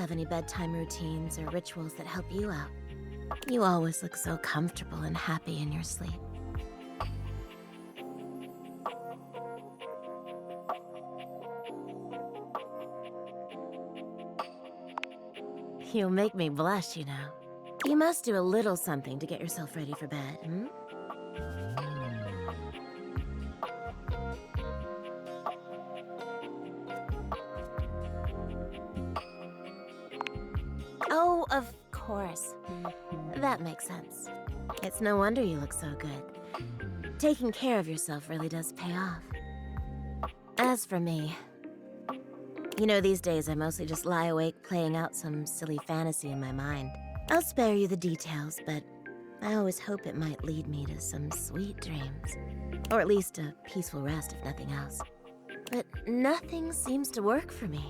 Have any bedtime routines or rituals that help you out? You always look so comfortable and happy in your sleep. You'll make me blush, you know. You must do a little something to get yourself ready for bed, hmm? Oh, of course. That makes sense. It's no wonder you look so good. Taking care of yourself really does pay off. As for me, you know, these days I mostly just lie awake playing out some silly fantasy in my mind. I'll spare you the details, but I always hope it might lead me to some sweet dreams. Or at least a peaceful rest, if nothing else. But nothing seems to work for me.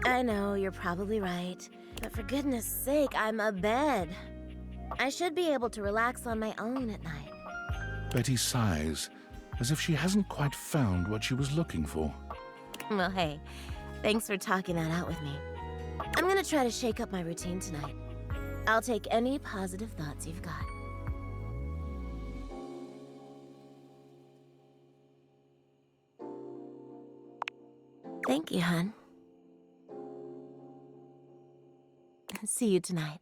I know, you're probably right. But for goodness sake, I'm abed. I should be able to relax on my own at night. Betty sighs, as if she hasn't quite found what she was looking for. Well, hey, thanks for talking that out with me. I'm gonna try to shake up my routine tonight. I'll take any positive thoughts you've got. Thank you, hon. See you tonight.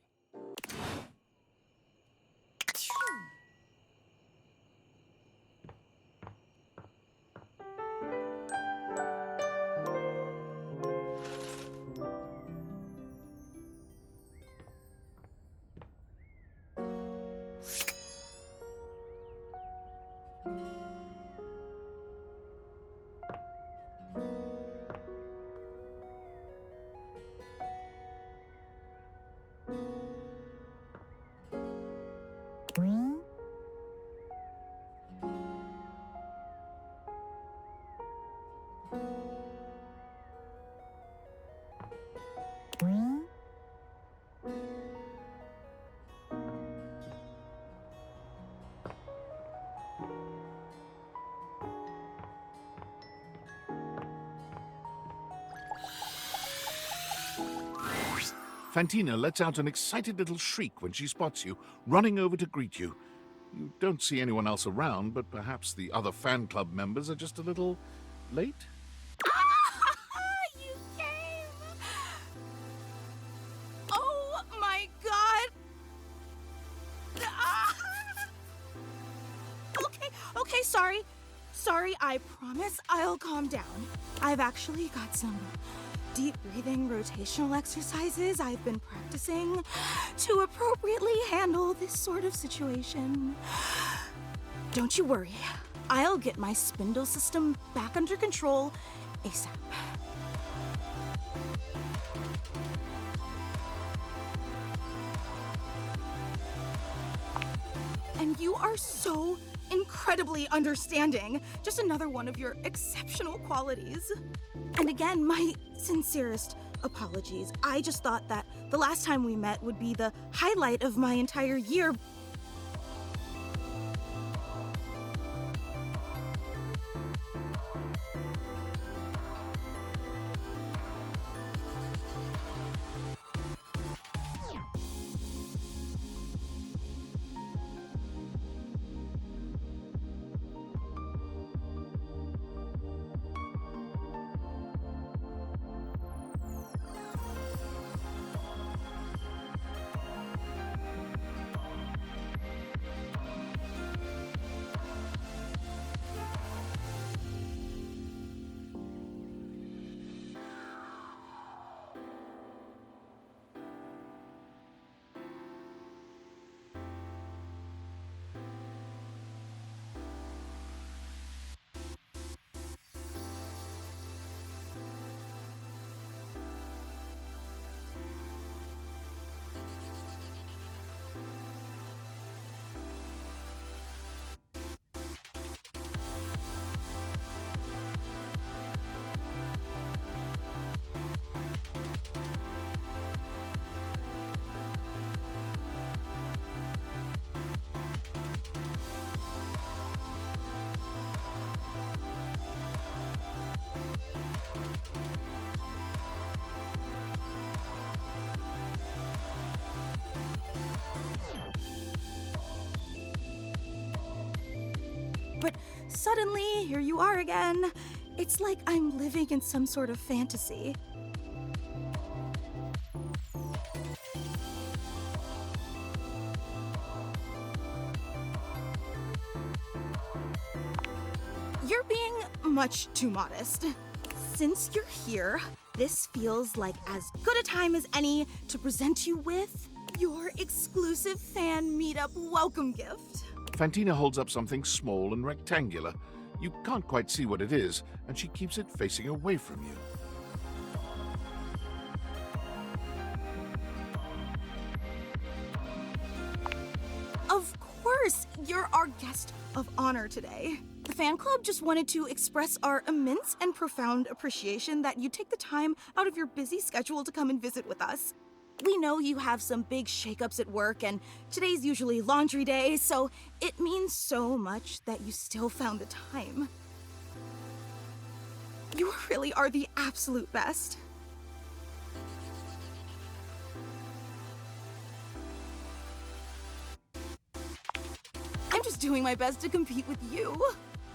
Fantina lets out an excited little shriek when she spots you, running over to greet you. You don't see anyone else around, but perhaps the other fan club members are just a little late? You came! Oh my god! Ah! Okay, sorry. Sorry, I promise I'll calm down. I've actually got some deep breathing rotational exercises I've been practicing to appropriately handle this sort of situation. Don't you worry. I'll get my spindle system back under control ASAP. And you are so incredibly understanding. Just another one of your exceptional qualities. And again, my sincerest apologies. I just thought that the last time we met would be the highlight of my entire year. but suddenly, here you are again. It's like I'm living in some sort of fantasy. You're being much too modest. Since you're here, this feels like as good a time as any to present you with your exclusive fan meetup welcome gift. Fantina holds up something small and rectangular. You can't quite see what it is, and she keeps it facing away from you. Of course, you're our guest of honor today. The fan club just wanted to express our immense and profound appreciation that you take the time out of your busy schedule to come and visit with us. We know you have some big shakeups at work, and today's usually laundry day, so it means so much that you still found the time. You really are the absolute best. I'm just doing my best to compete with you.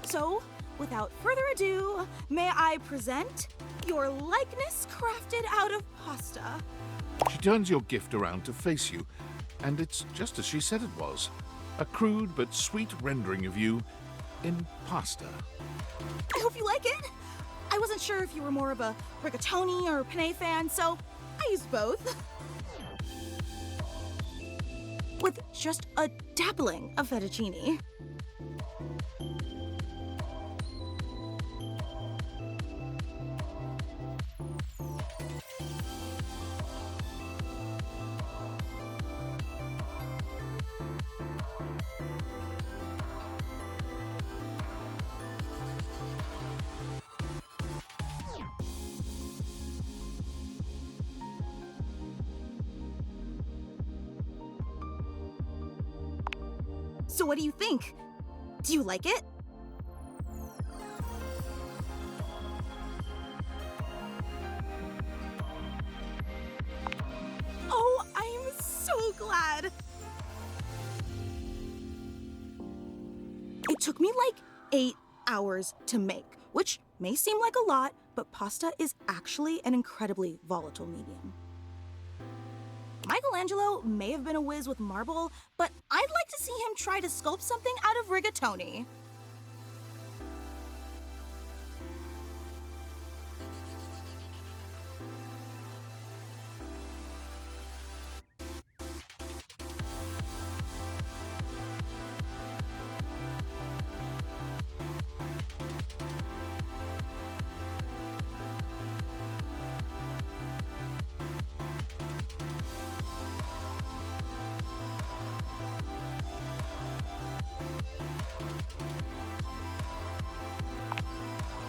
So, without further ado, may I present your likeness crafted out of pasta. She turns your gift around to face you, and it's just as she said it was. A crude but sweet rendering of you in pasta. I hope you like it. I wasn't sure if you were more of a rigatoni or penne fan, so I used both. With just a dabbling of fettuccine. So what do you think? Do you like it? Oh, I'm so glad. It took me like 8 hours to make, which may seem like a lot, but pasta is actually an incredibly volatile medium. Michelangelo may have been a whiz with marble, but I'd like to see him try to sculpt something out of rigatoni.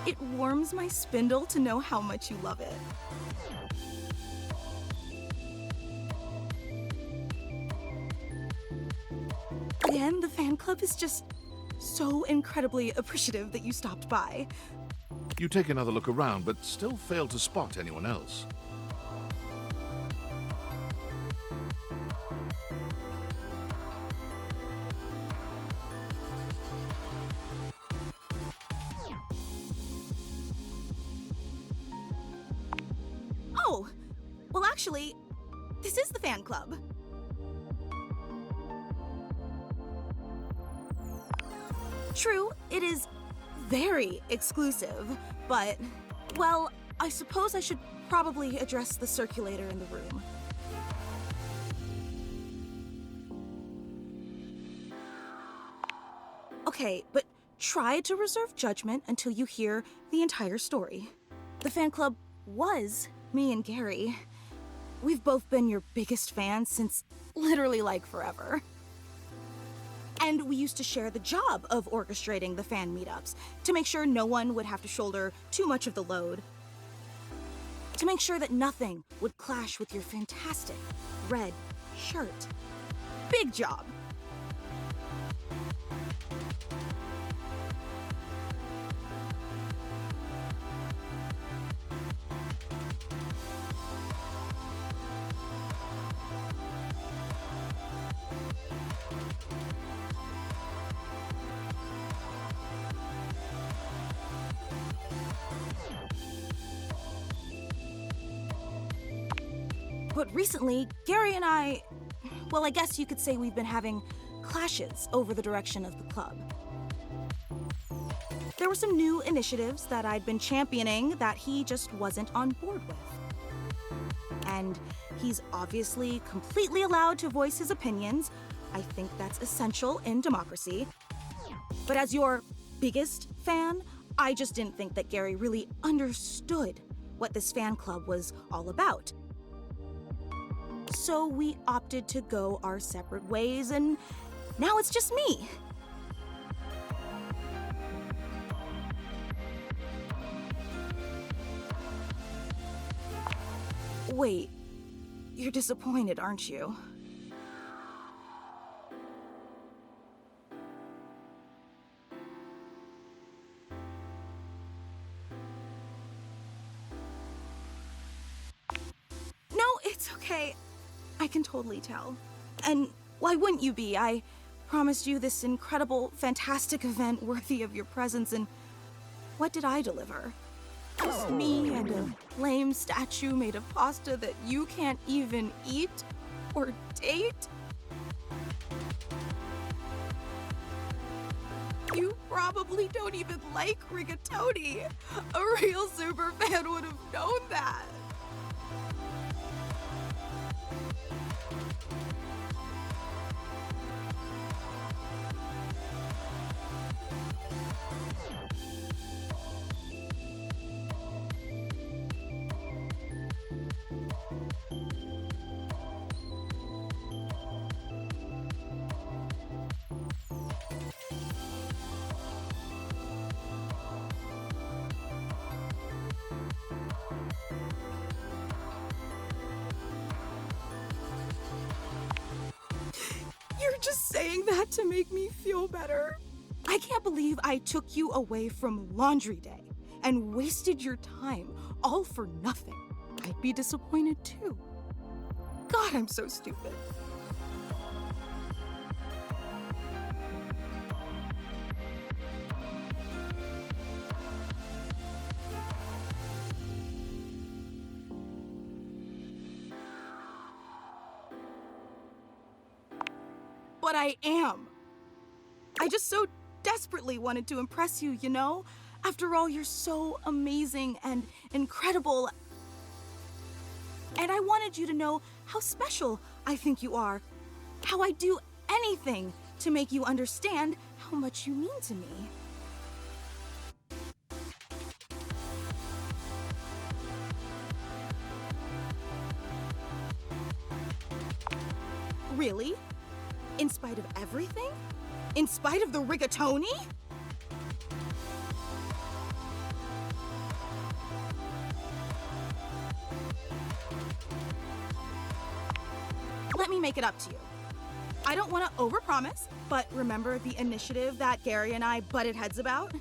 It warms my spindle to know how much you love it. Again, the fan club is just so incredibly appreciative that you stopped by. You take another look around, but still fail to spot anyone else. Oh, well actually, this is the fan club. True, it is very exclusive, but, well, I suppose I should probably address the circulator in the room. Okay, but try to reserve judgment until you hear the entire story. The fan club was me and Gary. We've both been your biggest fans since literally like forever. And we used to share the job of orchestrating the fan meetups to make sure no one would have to shoulder too much of the load. To make sure that nothing would clash with your fantastic red shirt. Big job. But recently, Gary and I, well, I guess you could say we've been having clashes over the direction of the club. There were some new initiatives that I'd been championing that he just wasn't on board with. And he's obviously completely allowed to voice his opinions. I think that's essential in democracy. But as your biggest fan, I just didn't think that Gary really understood what this fan club was all about. So we opted to go our separate ways, and now it's just me. Wait, you're disappointed, aren't you? No, it's okay. I can totally tell. And why wouldn't you be? I promised you this incredible, fantastic event worthy of your presence, and what did I deliver? Just me and a lame statue made of pasta that you can't even eat or date? You probably don't even like rigatoni. A real super fan would have known that. You're just saying that to make me feel better. I can't believe I took you away from laundry day and wasted your time all for nothing. I'd be disappointed too. God, I'm so stupid. But I am. I just so desperately wanted to impress you, you know? After all, you're so amazing and incredible. And I wanted you to know how special I think you are. How I'd do anything to make you understand how much you mean to me. Really? In spite of everything? In spite of the rigatoni? Let me make it up to you. I don't want to overpromise, but remember the initiative that Gary and I butted heads about?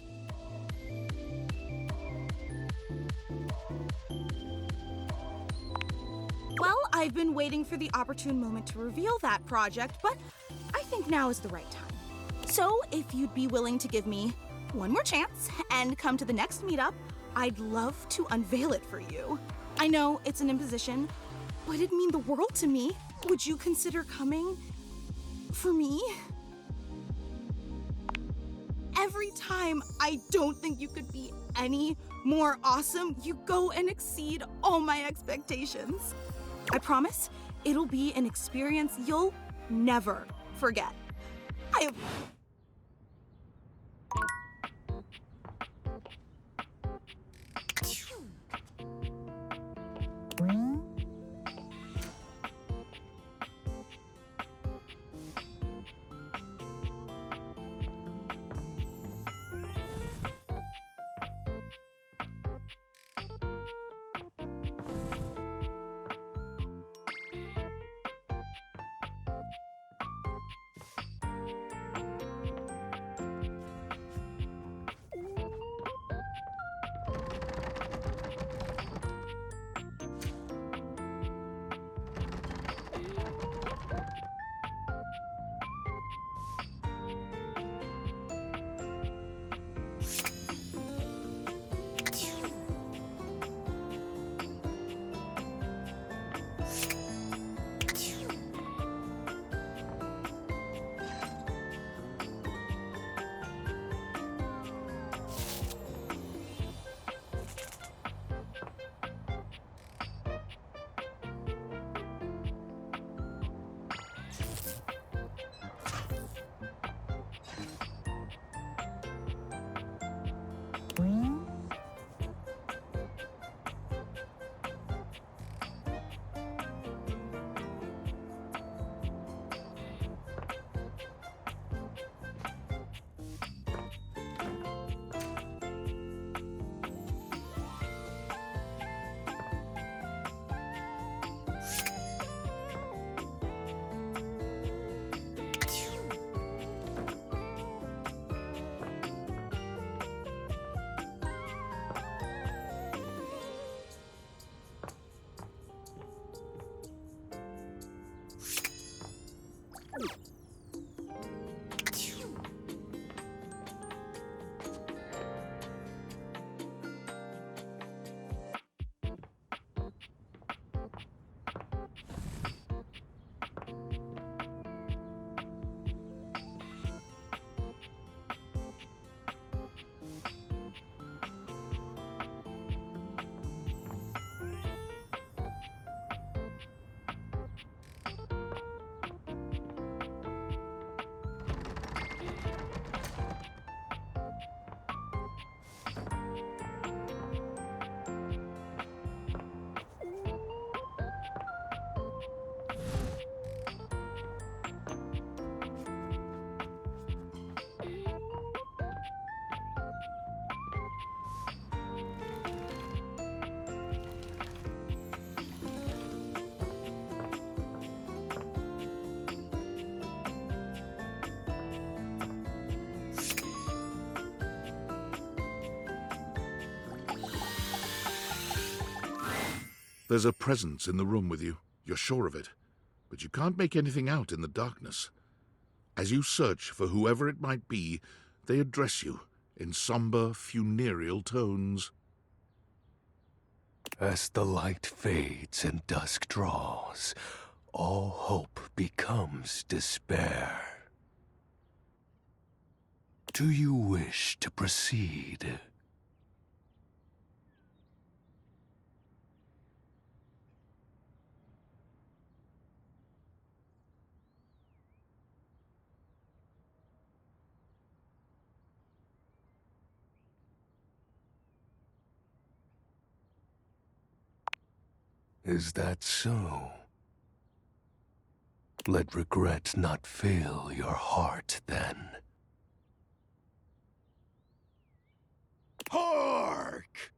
Well, I've been waiting for the opportune moment to reveal that project, but I think now is the right time. So, if you'd be willing to give me one more chance and come to the next meetup, I'd love to unveil it for you. I know it's an imposition, but it'd mean the world to me. Would you consider coming for me? Every time I don't think you could be any more awesome, you go and exceed all my expectations. I promise it'll be an experience you'll never forget. I have... There's a presence in the room with you. You're sure of it. But you can't make anything out in the darkness. As you search for whoever it might be, they address you in somber, funereal tones. As the light fades and dusk draws, all hope becomes despair. Do you wish to proceed? Is that so? Let regret not fill your heart, then. Hark!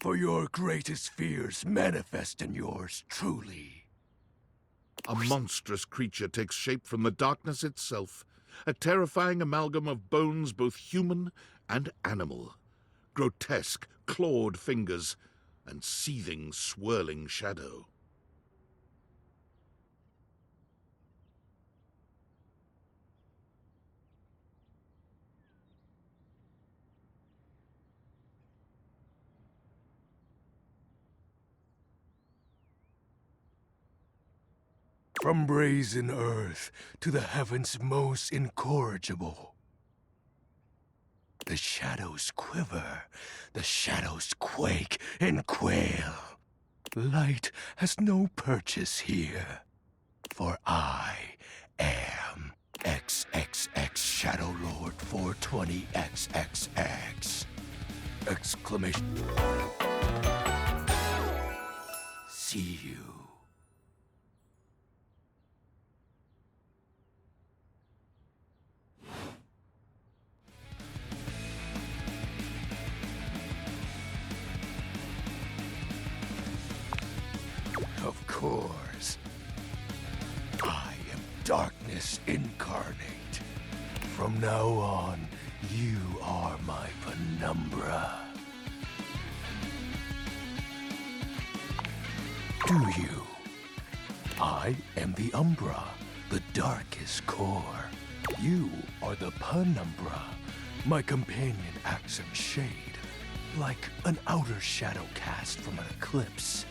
For your greatest fears manifest in yours truly. A monstrous creature takes shape from the darkness itself, a terrifying amalgam of bones both human and animal, grotesque, clawed fingers, and seething, swirling shadow. From brazen earth to the heavens most incorrigible. The shadows quiver, the shadows quake and quail. Light has no purchase here, for I am XXX Shadow Lord 420XXX! Exclamation. See you. Of course. I am darkness incarnate. From now on, you are my penumbra. Do you? I am the Umbra, the darkest core. You are the penumbra. My companion acts in shade, like an outer shadow cast from an eclipse.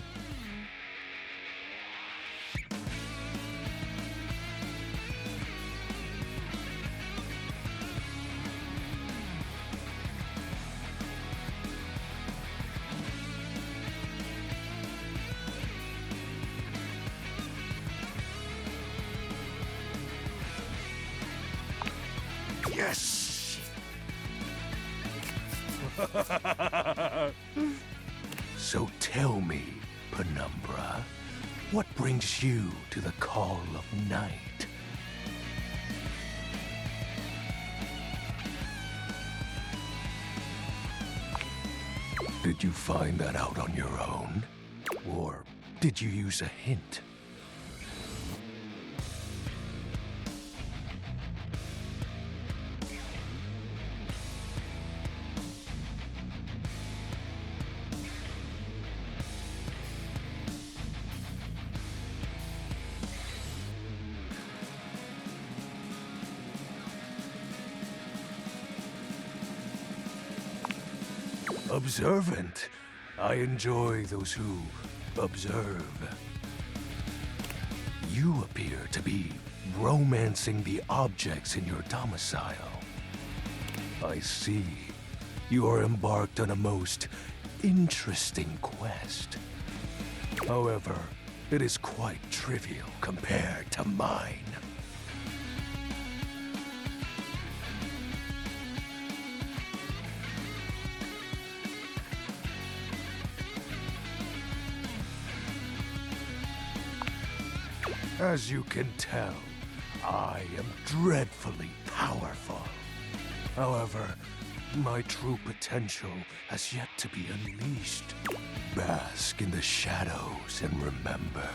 Yes! So tell me, Penumbra, what brings you to the call of night? Did you find that out on your own? Or did you use a hint? Observant. I enjoy those who observe. You appear to be romancing the objects in your domicile. I see. You are embarked on a most interesting quest. However, it is quite trivial compared to mine. As you can tell, I am dreadfully powerful. However, my true potential has yet to be unleashed. Bask in the shadows and remember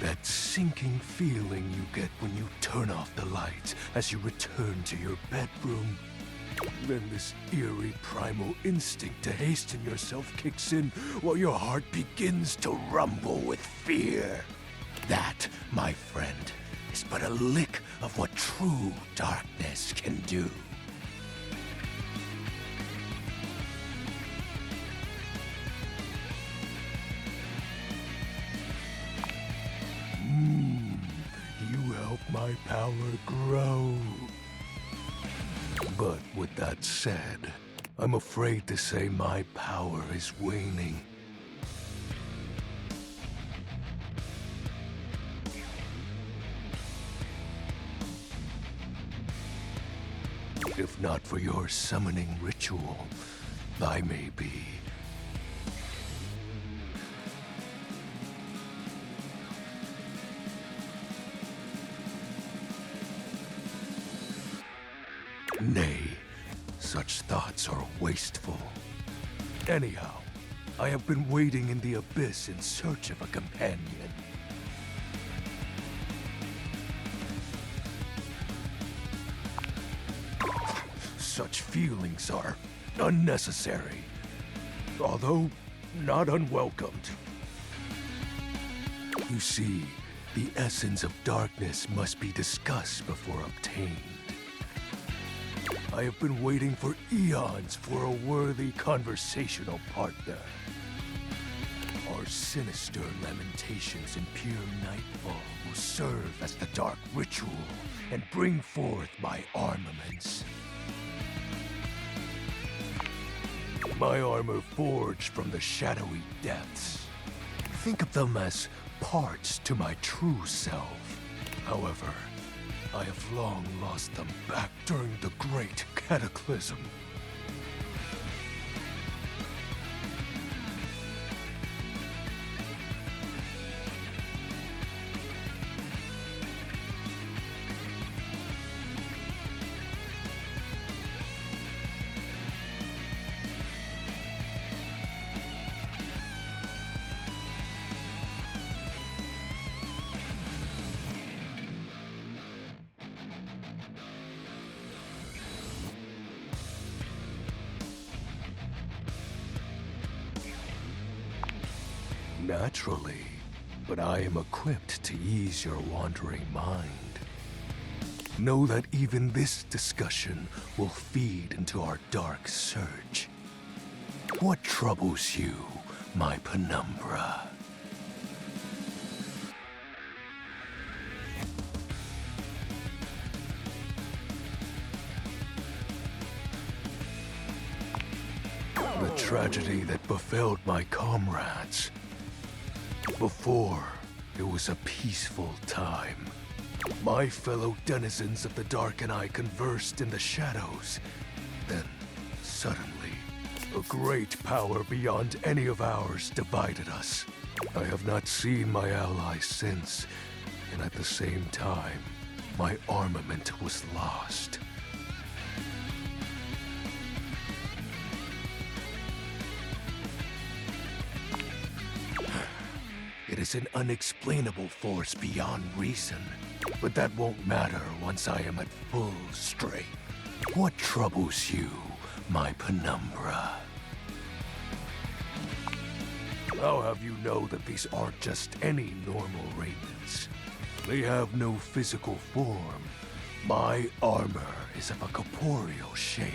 that sinking feeling you get when you turn off the lights as you return to your bedroom. Then this eerie primal instinct to hasten yourself kicks in while your heart begins to rumble with fear. That, my friend, is but a lick of what true darkness can do. You help my power grow. But with that said, I'm afraid to say my power is waning. If not for your summoning ritual, I may be. Nay, such thoughts are wasteful. Anyhow, I have been waiting in the abyss in search of a companion. Such feelings are unnecessary, although not unwelcomed. You see, the essence of darkness must be discussed before obtained. I have been waiting for eons for a worthy conversational partner. Our sinister lamentations in pure nightfall will serve as the dark ritual and bring forth my armaments. My armor forged from the shadowy depths. Think of them as parts to my true self. However, I have long lost them back during the Great Cataclysm. Naturally, but I am equipped to ease your wandering mind. Know that even this discussion will feed into our dark search. What troubles you, my penumbra? The tragedy that befell my comrades. Before, it was a peaceful time. My fellow denizens of the dark and I conversed in the shadows. Then, suddenly, a great power beyond any of ours divided us. I have not seen my allies since, and at the same time, my armament was lost. It is an unexplainable force beyond reason, but that won't matter once I am at full strength. What troubles you, my penumbra? I'll have you know that these aren't just any normal raiments. They have no physical form. My armor is of a corporeal shade.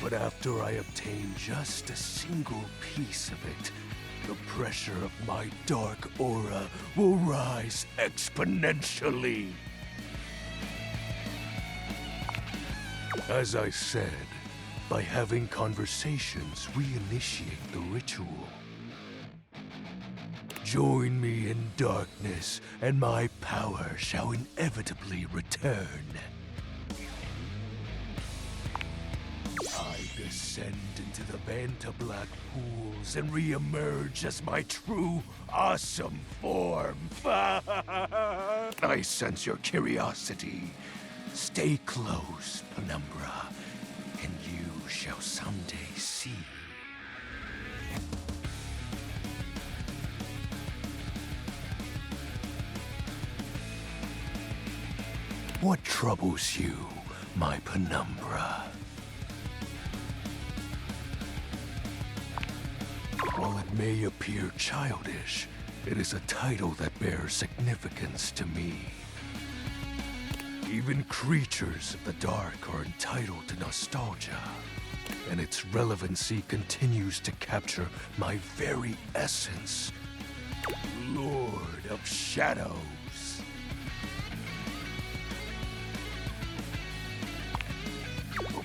But after I obtain just a single piece of it, the pressure of my dark aura will rise exponentially. As I said, by having conversations, we initiate the ritual. Join me in darkness, and my power shall inevitably return. I descend into the Vantablack pools and re-emerge as my true, awesome form. I sense your curiosity. Stay close, Penumbra, and you shall someday see. What troubles you, my Penumbra? While it may appear childish, it is a title that bears significance to me. Even creatures of the dark are entitled to nostalgia, and its relevancy continues to capture my very essence. Lord of Shadows.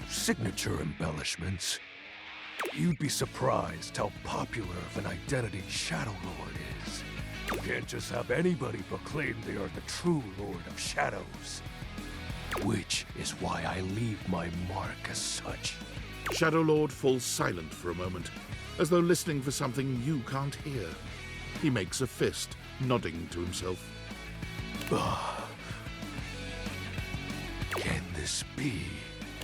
Signature embellishments. You'd be surprised how popular of an identity Shadow Lord is. You can't just have anybody proclaim they are the true Lord of Shadows. Which is why I leave my mark as such. Shadow Lord falls silent for a moment, as though listening for something you can't hear. He makes a fist, nodding to himself. Can this be?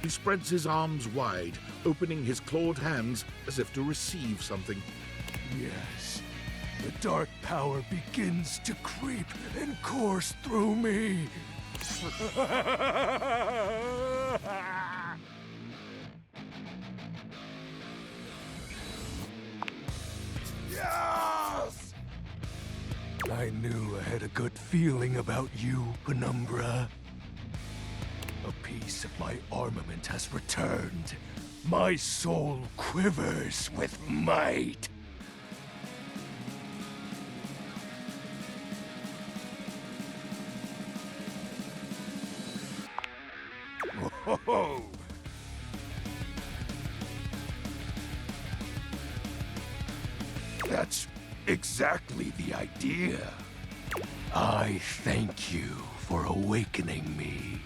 He spreads his arms wide, opening his clawed hands as if to receive something. Yes. The dark power begins to creep and course through me. Yes! I knew I had a good feeling about you, Penumbra. A piece of my armament has returned. My soul quivers with might. Whoa! That's exactly the idea. I thank you for awakening me.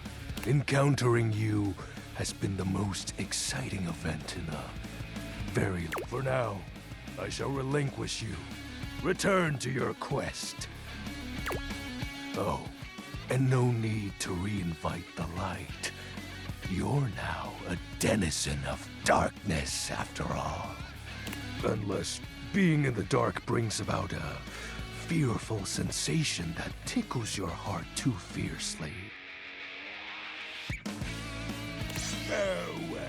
Encountering you has been the most exciting event in For now, I shall relinquish you. Return to your quest. Oh, and no need to reinvite the light. You're now a denizen of darkness, after all. Unless being in the dark brings about a fearful sensation that tickles your heart too fiercely. Farewell.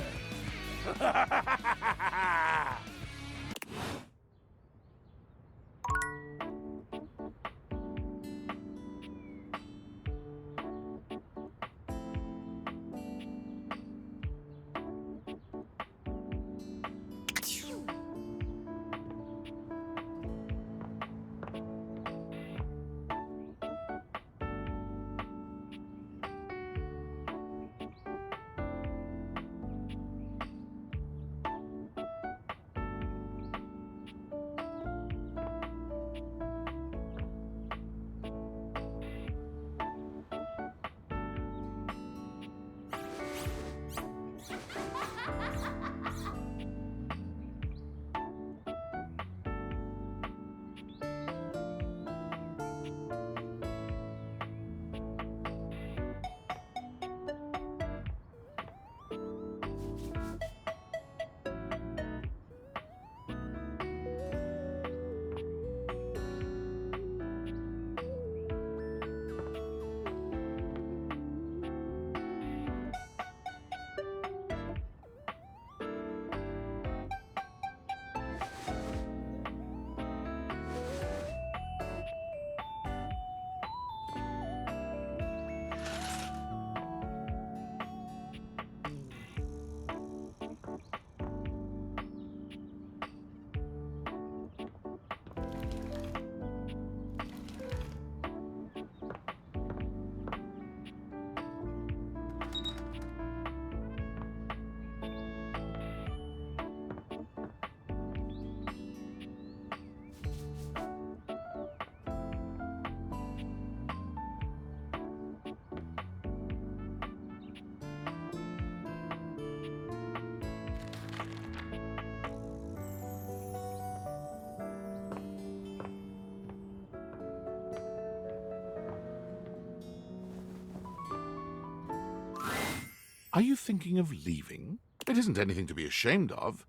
Are you thinking of leaving? It isn't anything to be ashamed of.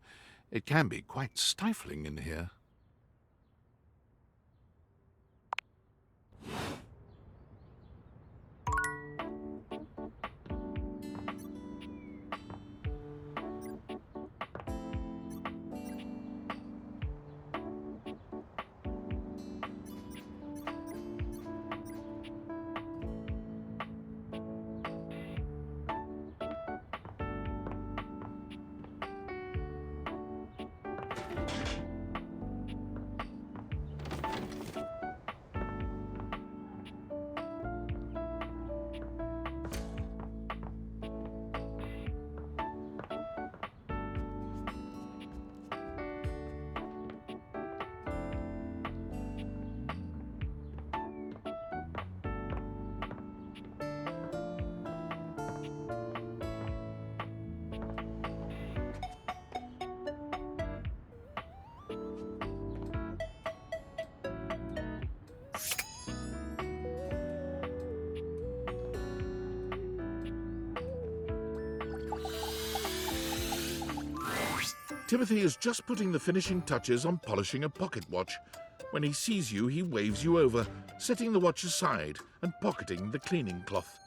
It can be quite stifling in here. Timothy is just putting the finishing touches on polishing a pocket watch. When he sees you, he waves you over, setting the watch aside and pocketing the cleaning cloth.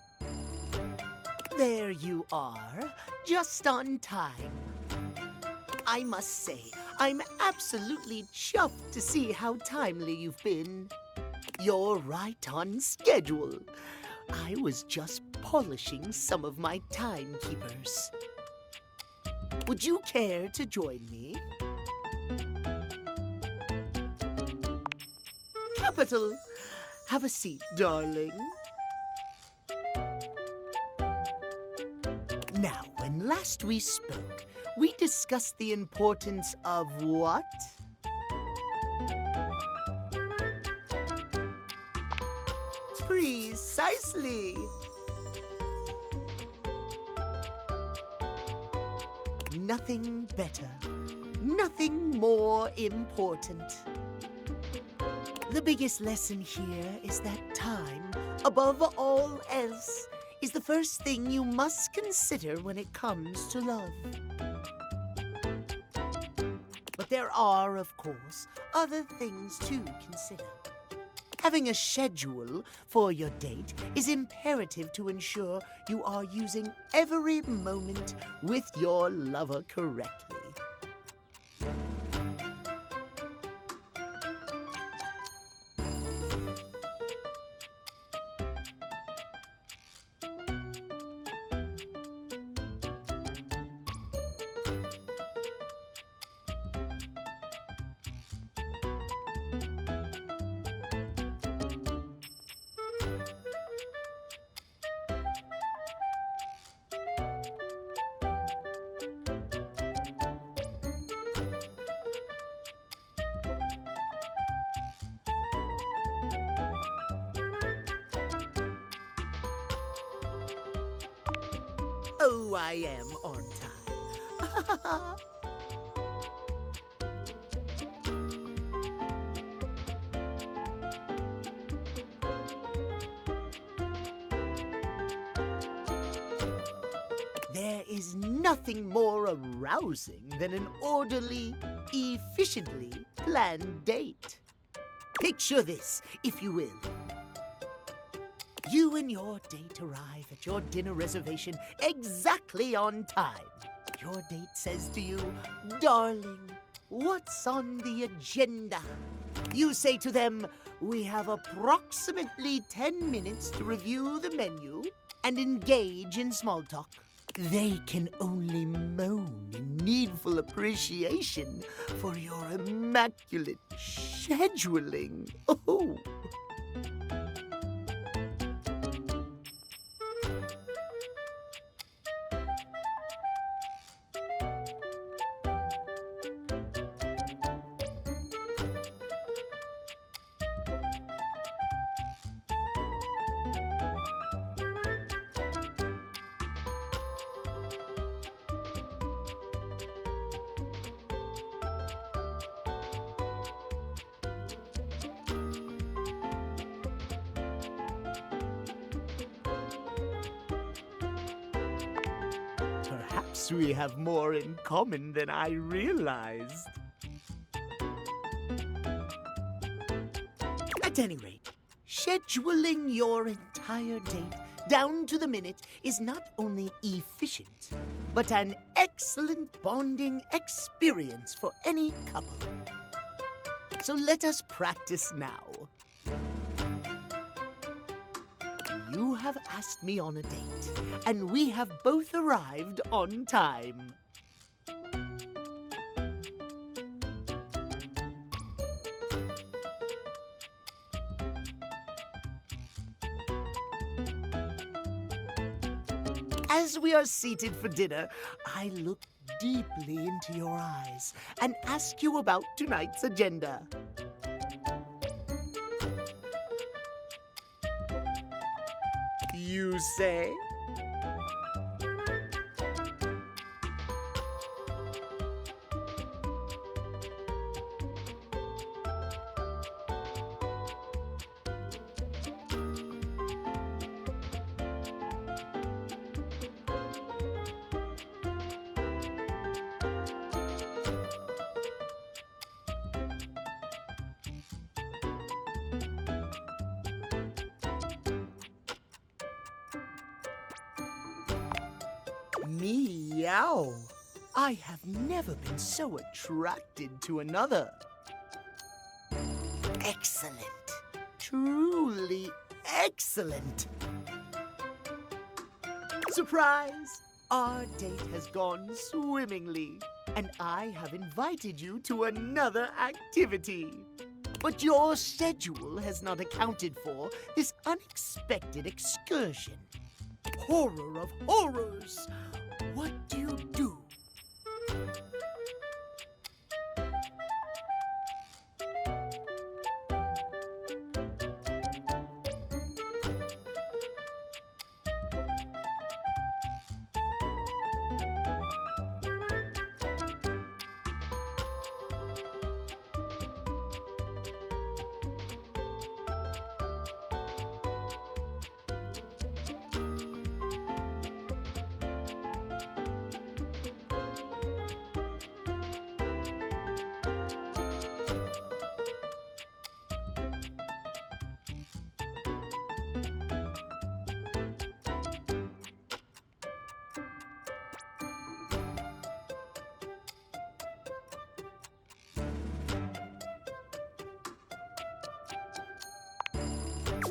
There you are, just on time. I must say, I'm absolutely chuffed to see how timely you've been. You're right on schedule. I was just polishing some of my timekeepers. Would you care to join me? Capital. Have a seat, darling. Now, when last we spoke, we discussed the importance of what? Precisely. Nothing better, nothing more important. The biggest lesson here is that time, above all else, is the first thing you must consider when it comes to love. But there are, of course, other things to consider. Having a schedule for your date is imperative to ensure you are using every moment with your lover correctly. Oh, I am on time. There is nothing more arousing than an orderly, efficiently planned date. Picture this, if you will. You and your date arrive at your dinner reservation exactly on time. Your date says to you, "Darling, what's on the agenda?" You say to them, "We have approximately 10 minutes to review the menu and engage in small talk." They can only moan in needful appreciation for your immaculate scheduling. Oh. Perhaps we have more in common than I realized. At any rate, scheduling your entire date down to the minute is not only efficient, but an excellent bonding experience for any couple. So let us practice now. You have asked me on a date, and we have both arrived on time. As we are seated for dinner, I look deeply into your eyes and ask you about tonight's agenda. You say? Meow. I have never been so attracted to another. Excellent. Truly excellent. Surprise! Our date has gone swimmingly, and I have invited you to another activity. But your schedule has not accounted for this unexpected excursion. Horror of horrors! What do you do?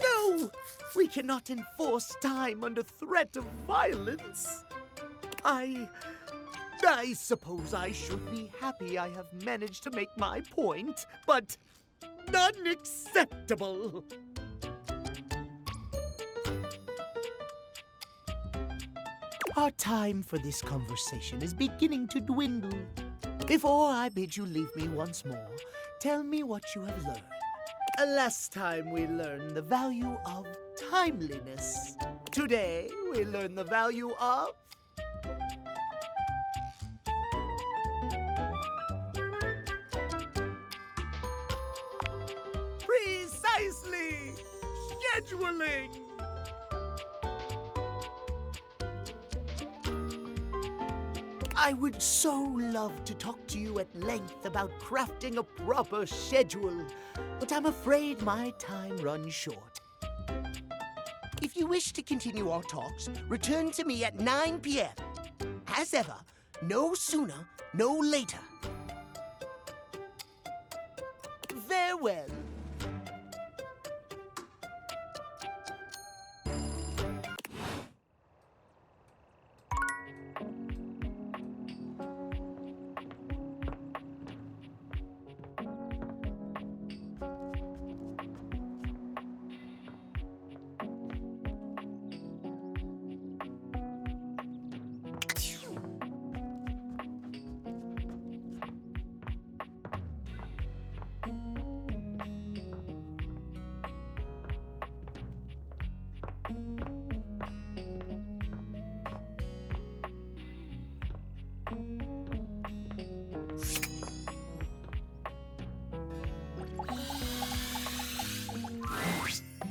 No! We cannot enforce time under threat of violence. I suppose I should be happy I have managed to make my point, but unacceptable. Our time for this conversation is beginning to dwindle. Before I bid you leave me once more, tell me what you have learned. Last time we learned the value of timeliness. Today we learn the value of... precisely! Scheduling! I would so love to talk to you at length about crafting a proper schedule, but I'm afraid my time runs short. If you wish to continue our talks, return to me at 9 p.m. As ever, no sooner, no later. Farewell.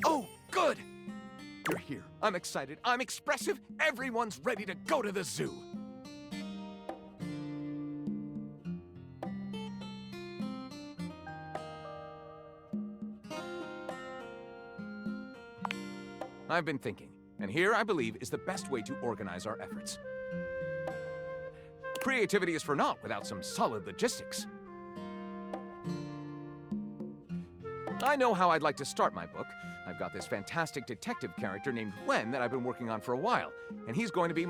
Oh, good! You're here. I'm excited. I'm expressive. Everyone's ready to go to the zoo. I've been thinking, and here I believe is the best way to organize our efforts. Creativity is for naught without some solid logistics. I know how I'd like to start my book. I've got this fantastic detective character named Wen that I've been working on for a while, and he's going to be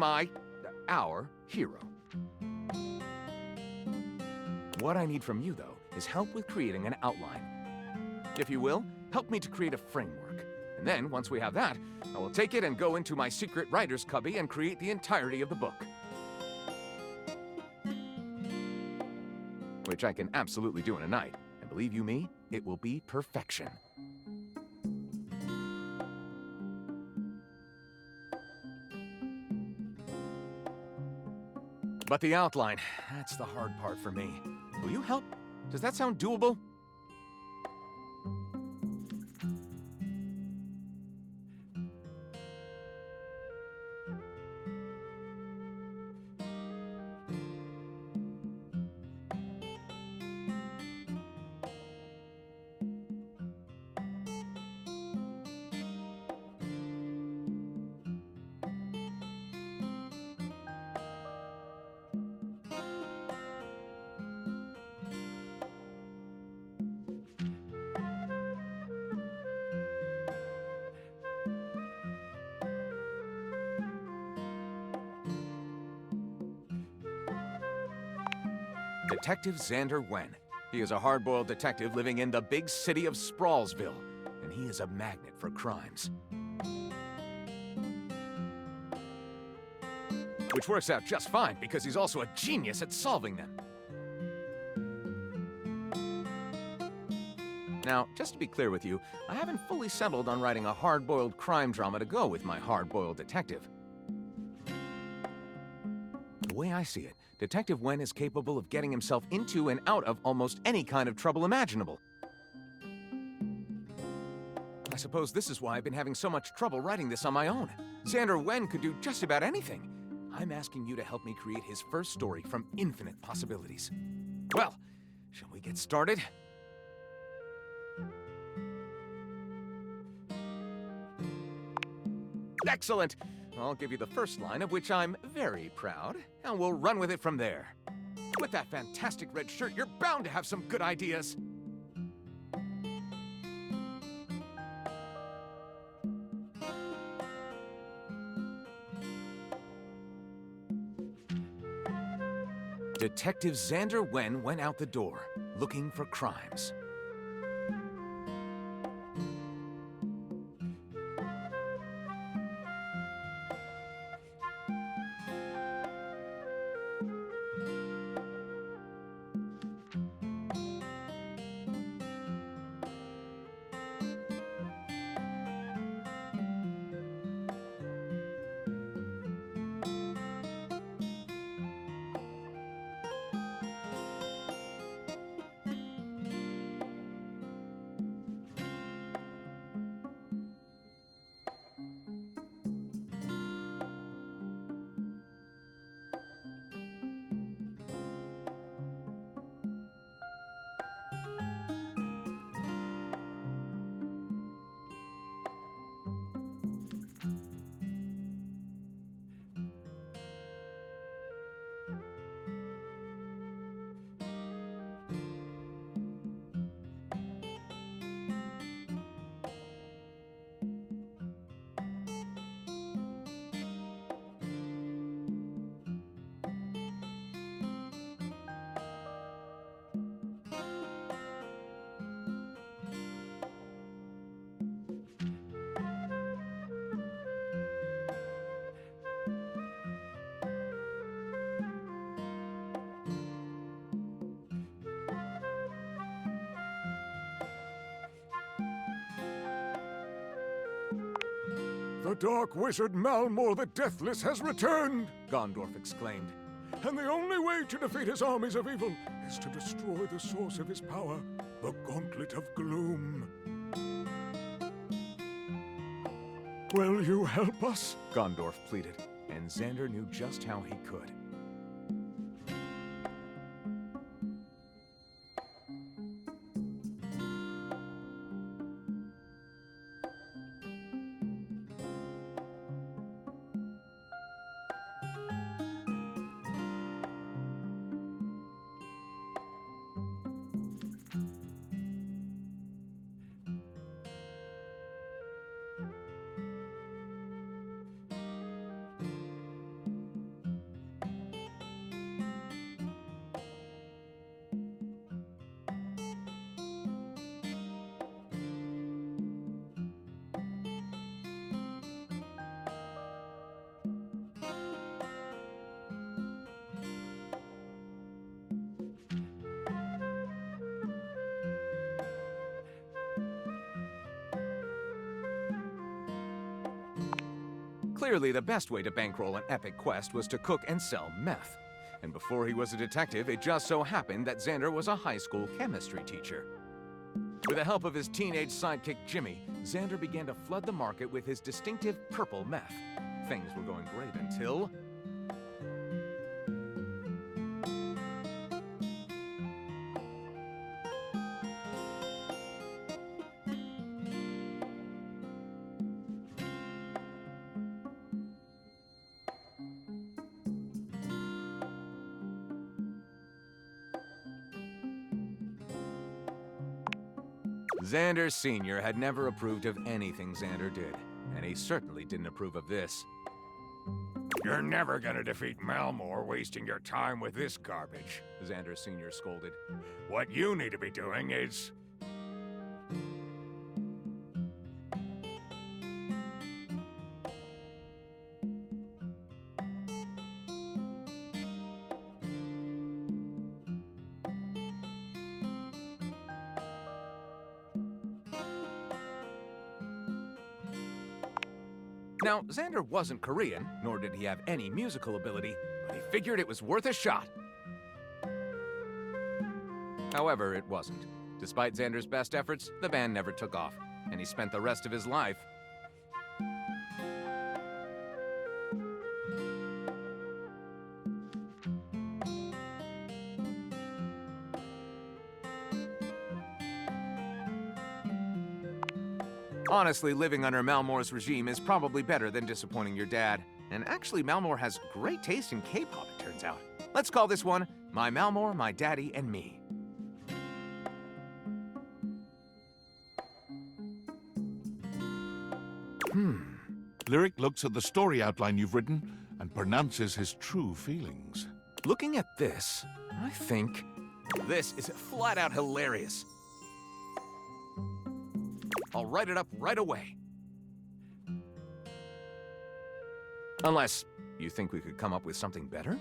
our hero. What I need from you, though, is help with creating an outline. If you will, help me to create a framework. And then, once we have that, I will take it and go into my secret writer's cubby and create the entirety of the book. Which I can absolutely do in a night. And believe you me, it will be perfection. But the outline, that's the hard part for me. Will you help? Does that sound doable? Detective Xander Wen. He is a hard-boiled detective living in the big city of Sprawlsville, and he is a magnet for crimes. Which works out just fine, because he's also a genius at solving them. Now, just to be clear with you, I haven't fully settled on writing a hard-boiled crime drama to go with my hard-boiled detective. The way I see it, Detective Wen is capable of getting himself into and out of almost any kind of trouble imaginable. I suppose this is why I've been having so much trouble writing this on my own. Xander Wen could do just about anything. I'm asking you to help me create his first story from infinite possibilities. Well, shall we get started? Excellent! I'll give you the first line, of which I'm very proud, and we'll run with it from there. With that fantastic red shirt, you're bound to have some good ideas. Detective Xander Wen went out the door, looking for crimes. The Dark Wizard Malmor the Deathless has returned, Gondorf exclaimed. And the only way to defeat his armies of evil is to destroy the source of his power, the Gauntlet of Gloom. Will you help us? Gondorf pleaded, and Xander knew just how he could. Clearly, the best way to bankroll an epic quest was to cook and sell meth. And before he was a detective, it just so happened that Xander was a high school chemistry teacher. With the help of his teenage sidekick Jimmy, Xander began to flood the market with his distinctive purple meth. Things were going great until... Xander Sr. had never approved of anything Xander did, and he certainly didn't approve of this. You're never gonna defeat Malmore wasting your time with this garbage. Xander Sr. scolded. What you need to be doing is... Now, Xander wasn't Korean, nor did he have any musical ability, but he figured it was worth a shot. However, it wasn't. Despite Xander's best efforts, the band never took off, and he spent the rest of his life honestly, living under Malmore's regime is probably better than disappointing your dad. And actually, Malmore has great taste in K-pop, it turns out. Let's call this one My Malmore, My Daddy, and Me. Lyric looks at the story outline you've written and pronounces his true feelings. Looking at this, I think this is flat out hilarious. I'll write it up right away. Unless you think we could come up with something better?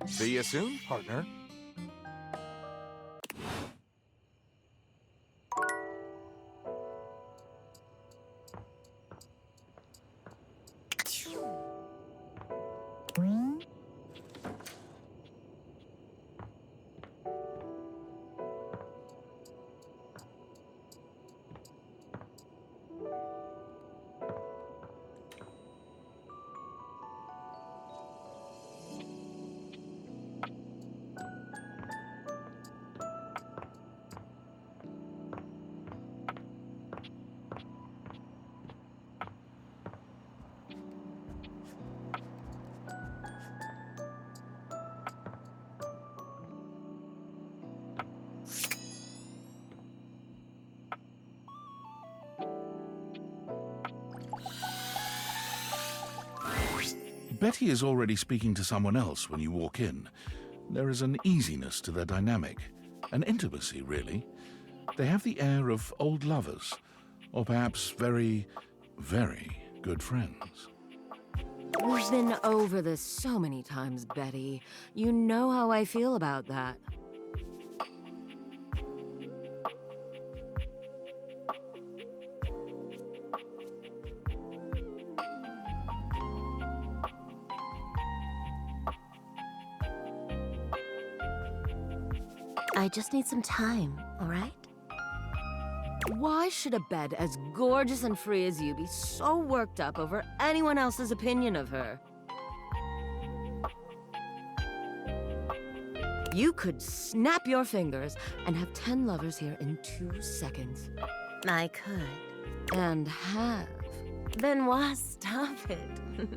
See you soon, partner. Betty is already speaking to someone else when you walk in. There is an easiness to their dynamic, an intimacy, really. They have the air of old lovers, or perhaps very, very good friends. We've been over this so many times, Betty. You know how I feel about that. I just need some time, all right? Why should a bed as gorgeous and free as you be so worked up over anyone else's opinion of her? You could snap your fingers and have 10 lovers here in 2 seconds. I could. And have. Benoit, stop it.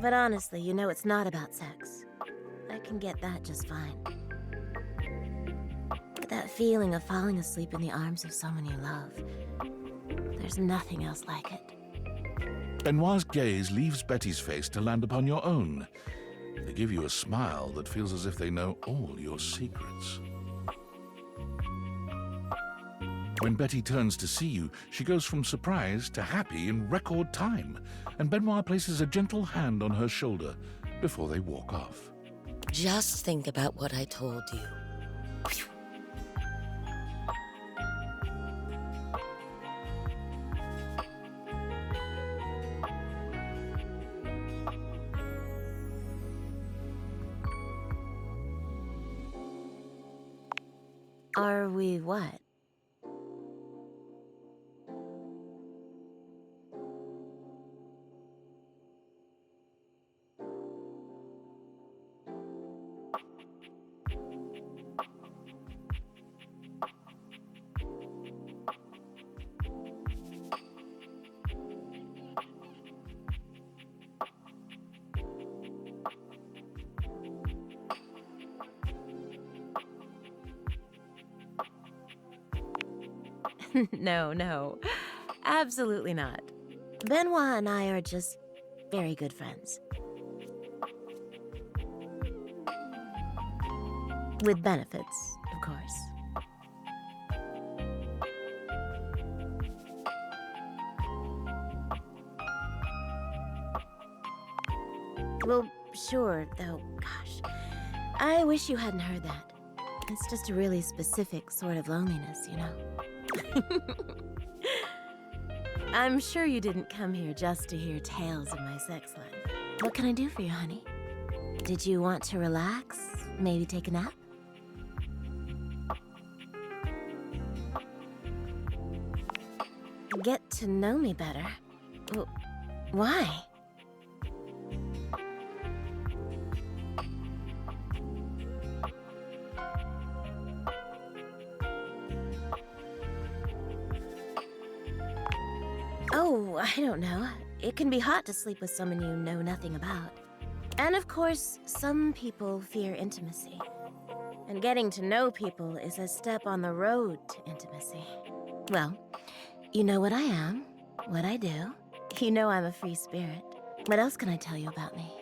But honestly, you know it's not about sex. I can get that just fine. But that feeling of falling asleep in the arms of someone you love, there's nothing else like it. Benoit's gaze leaves Betty's face to land upon your own. They give you a smile that feels as if they know all your secrets. When Betty turns to see you, she goes from surprise to happy in record time, and Benoit places a gentle hand on her shoulder before they walk off. Just think about what I told you. Are we what? No. Absolutely not. Benoit and I are just very good friends. With benefits, of course. Well, sure, though, gosh. I wish you hadn't heard that. It's just a really specific sort of loneliness, you know? I'm sure you didn't come here just to hear tales of my sex life. What can I do for you, honey? Did you want to relax? Maybe take a nap? Get to know me better? Why? Oh, I don't know. It can be hot to sleep with someone you know nothing about. And of course, some people fear intimacy. And getting to know people is a step on the road to intimacy. Well, you know what I am, what I do. You know I'm a free spirit. What else can I tell you about me?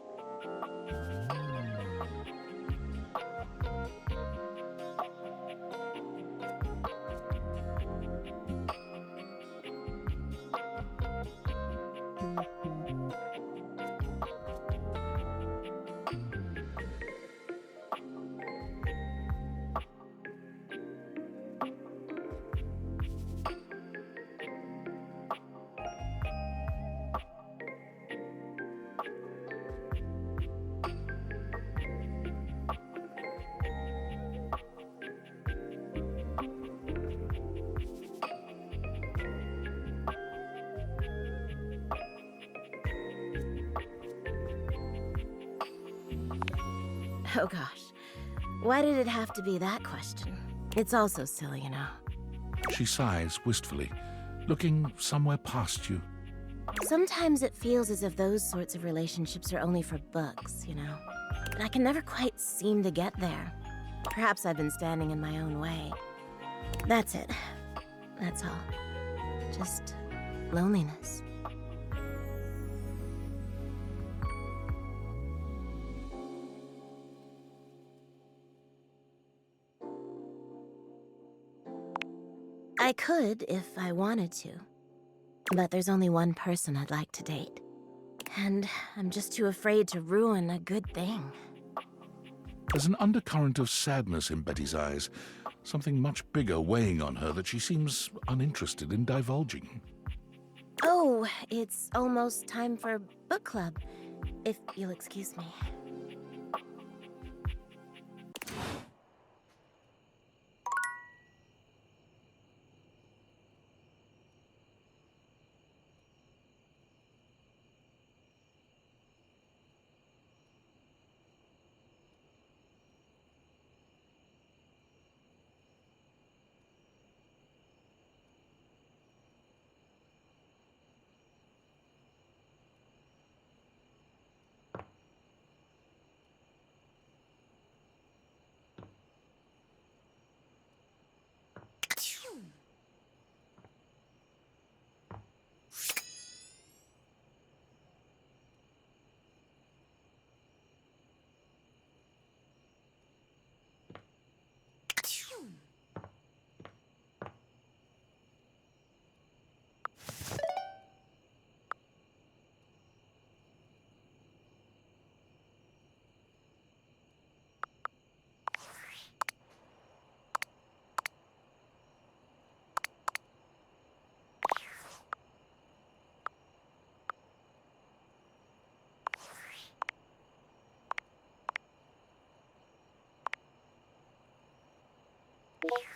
Oh gosh, why did it have to be that question? It's also silly, you know. She sighs wistfully, looking somewhere past you. Sometimes it feels as if those sorts of relationships are only for books, you know. But I can never quite seem to get there. Perhaps I've been standing in my own way. That's it. That's all. Just loneliness. I could if I wanted to. But there's only one person I'd like to date. And I'm just too afraid to ruin a good thing. There's an undercurrent of sadness in Betty's eyes, something much bigger weighing on her that she seems uninterested in divulging. Oh, it's almost time for book club, if you'll excuse me. Phew.